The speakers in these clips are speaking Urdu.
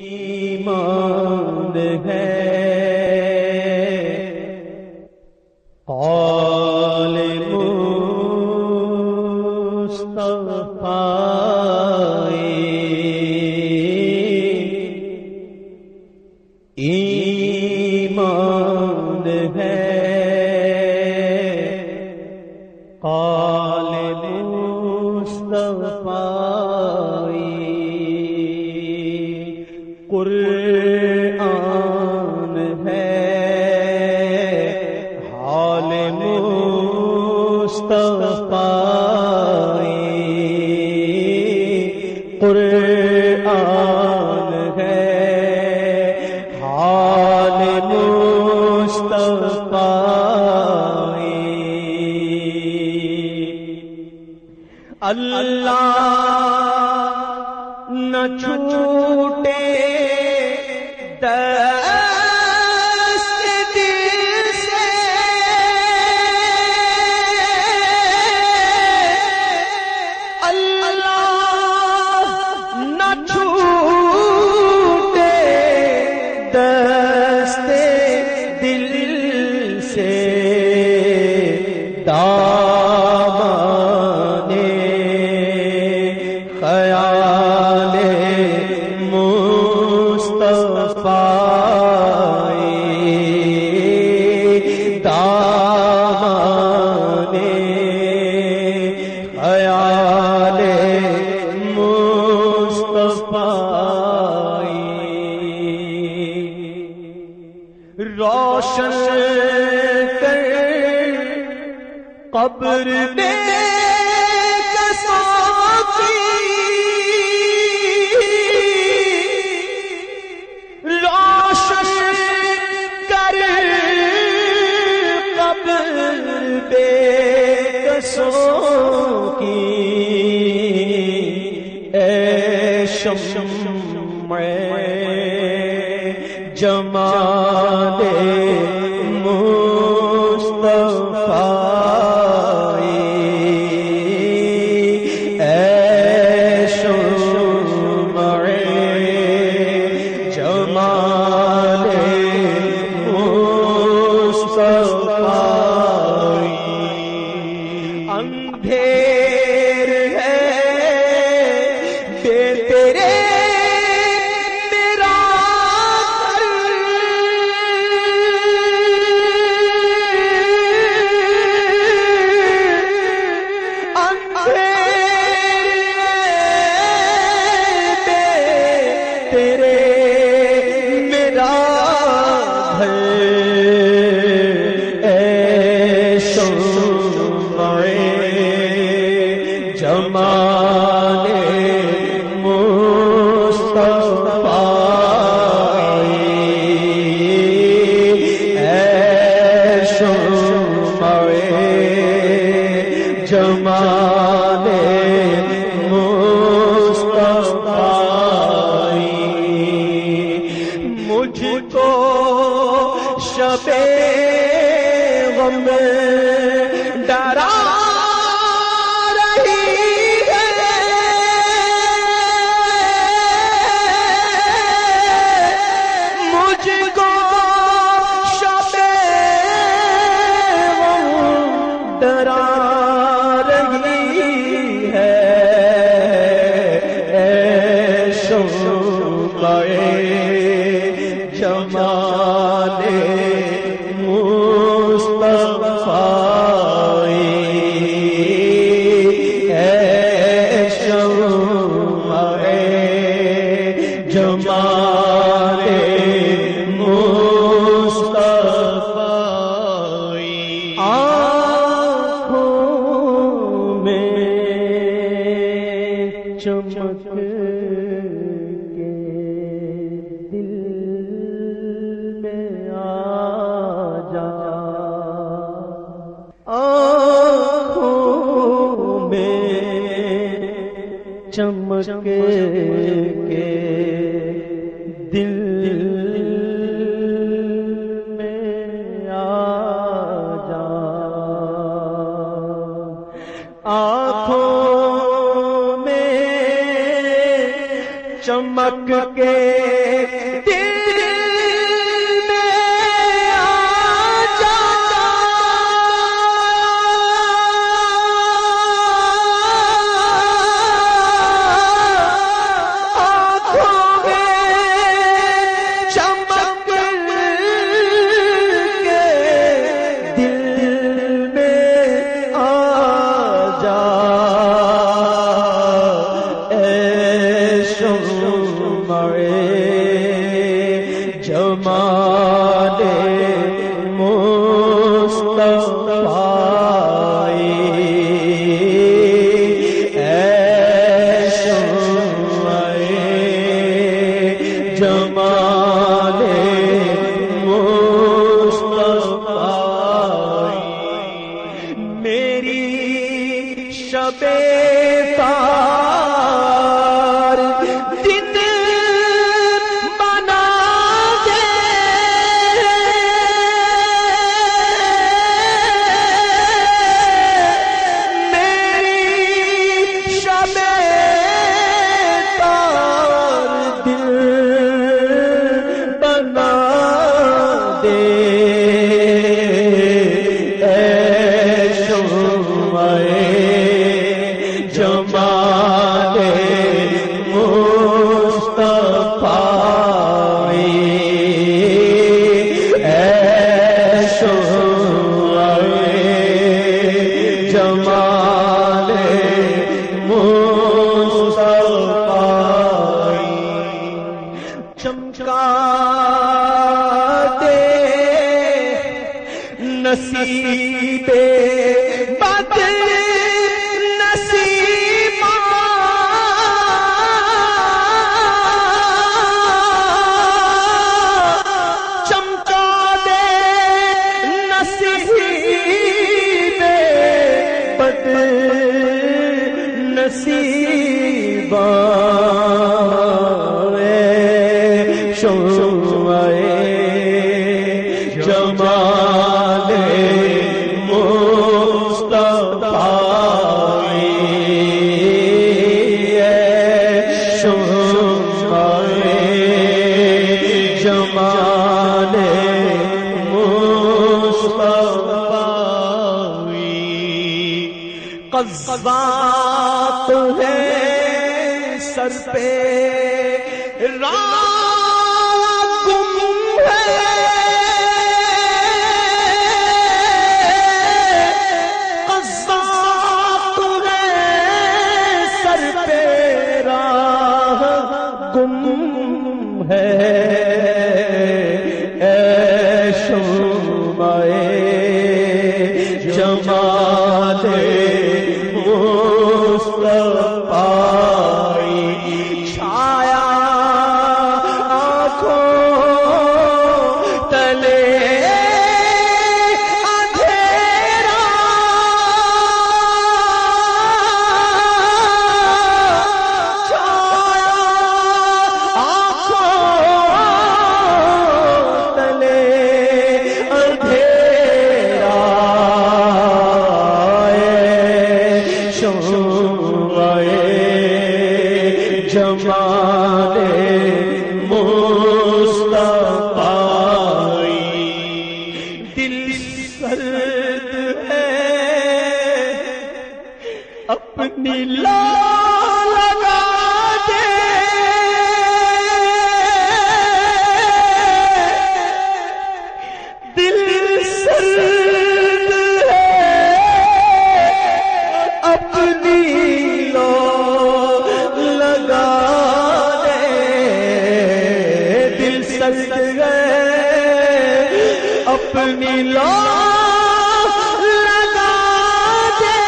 ایمان ہے قول مصطفی، ایمان ہے قول مصطفی، قرآن ہے حال مصطفی، قرآن ہے حال مصطفی، اللہ نہ چھوٹے دست دل سے، اللہ نہ چھوٹے دست دل سے، دامن خیال مصطفی، دامن خیال مصطفی، روشن کر قبر میں بے قصوں کی، اے شمع جمال مصطفی، اے شمع جمال اندھیر ہے بے تیرے میرا گھر، اندھیر بے تیرے میرا گھر، جمال مصطفی، اے شمع جمال مصطفی، مجھ کو شب غم ڈرا جمال مصطفی، اے شمع جمال مصطفی، آنکھوں میں چمک چمک کے دل میں آ جا، آنکھوں میں چمک کے دل میں آ جا جمال مصطفی اے شمع جمال مصطفی میری شب تار دن بنا دے میری شب تار دل بنا دے اے شمع جمال مصطفی اے شمع جمال مصطفی چمکا دے نصیب بد نصیبہ شمع جمال مصطفی شمع جمال مصطفی قذات ہے سر پہ راہ گم ہے قذات ہے سر پہ راہ گم ہے اے شمع جمال مصطفی چھایا آنکھوں تلے اندھیرا چھایا آنکھوں تلے اندھیرا جمال مصطفی دل سرد ہے اپنی لا لگا دے دل سرد ہے اپنی اپنی لو لگا دے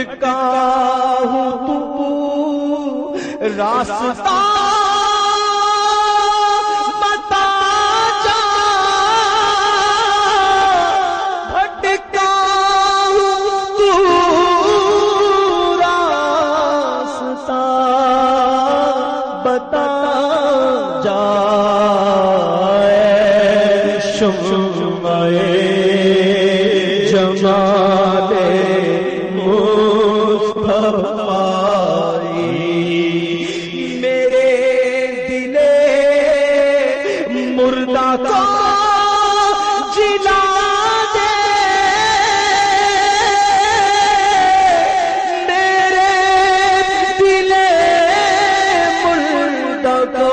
بھٹکا ہوں تو راستہ بتا جا، بھٹکا ہوں تو راستہ بتا جا، شمع جمال مصطفی میرے دل مردہ کو جلا دے، میرے دل مردہ کو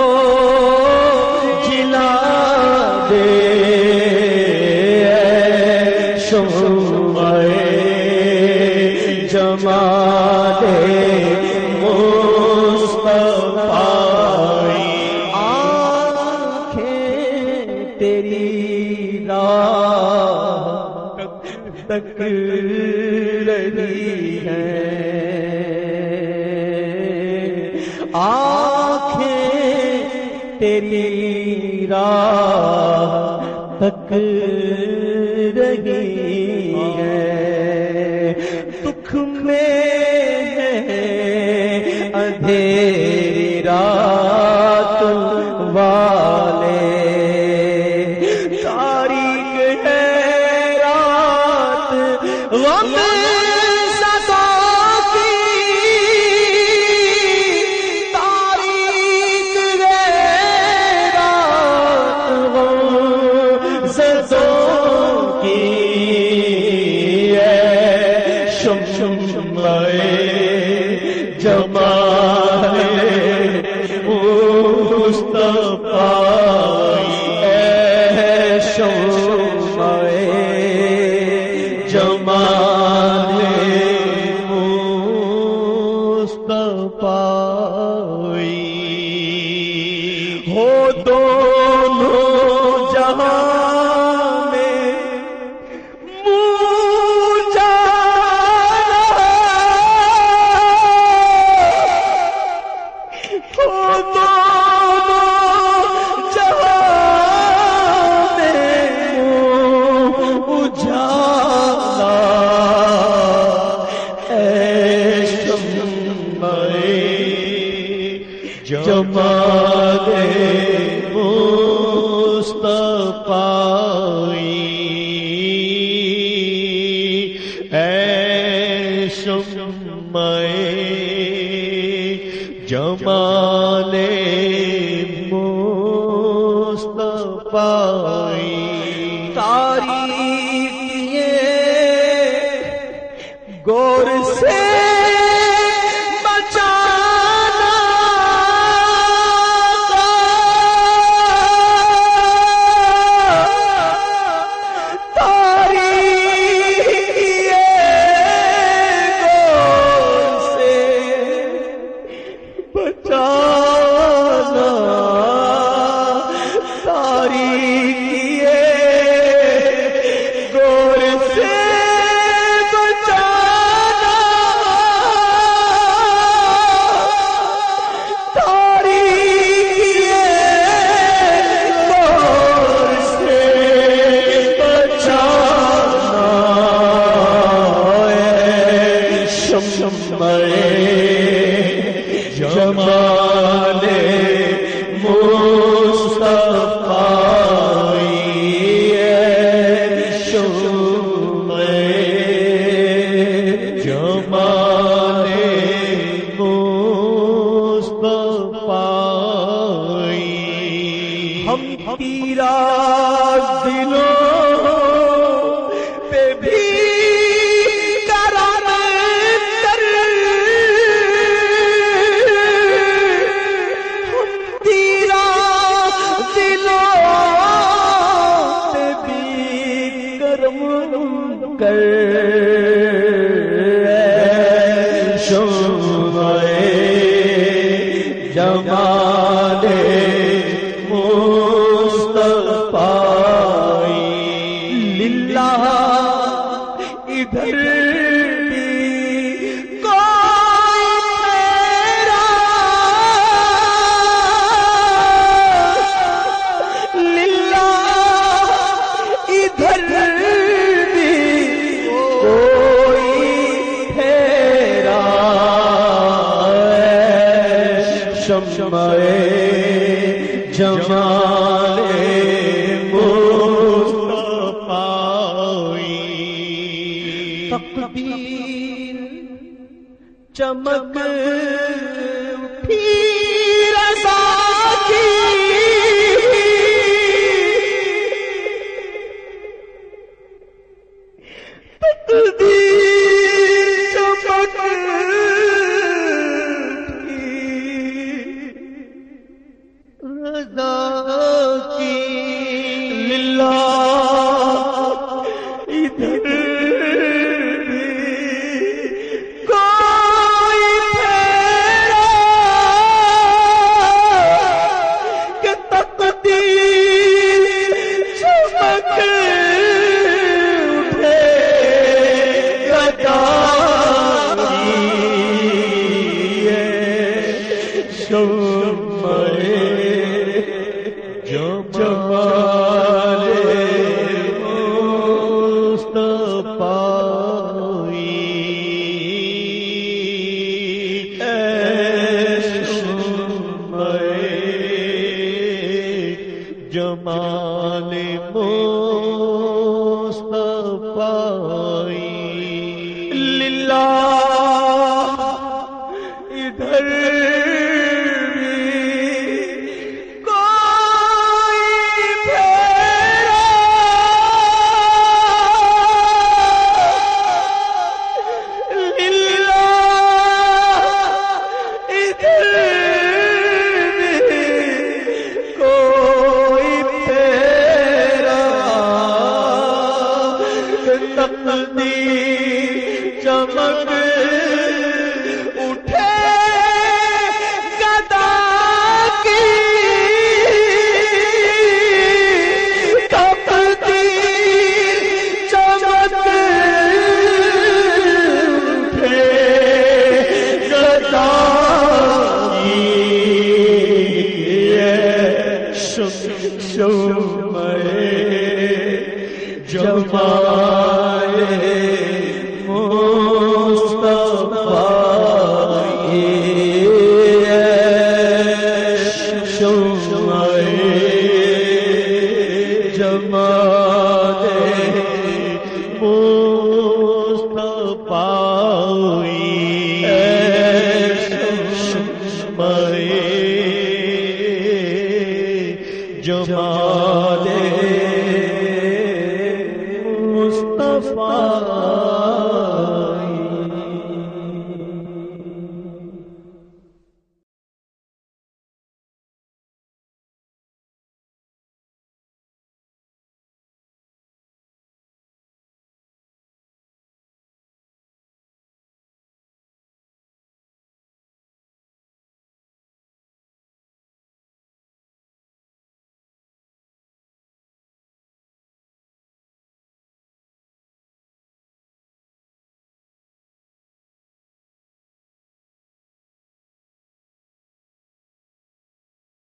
جلا دے، شمع جمال مصطفی آنکھیں تیری راہ تک رہی ہیں، آنکھیں تیری راہ تک رہی ہے، دکھ میں ہے اندھیری رات والے، تاریک ہے رات غم سزا کی، تاریک ہے رات غم سزا کی، شمع جمال مصطفی، شمع جمال مصطفی، ہو دونوں جہاں جمال مصطفی، اے شمع جمال مصطفی، تعریف غور سے جمال مصطفی، شمع جمال مصطفی، ہم تیرا دلوں پہ بھی شمع جمال مصطفی، للہ ادھر بھی شمع جمال مصطفی تقدیر چمک اٹھی رضا کی تقدیر چمک رضا کی للہ ادھر کوئی پھیرا کہ تقدیر چمک اٹھے رضا کی شمع جمال مصطفی شمع جمال مصطفی للہ ادھر چمک اٹھے گدا کی تقدیر چمک اٹھے گدا کی شمع جمال مصطفی شمع جمال مصطفی شمع جمال مصطفی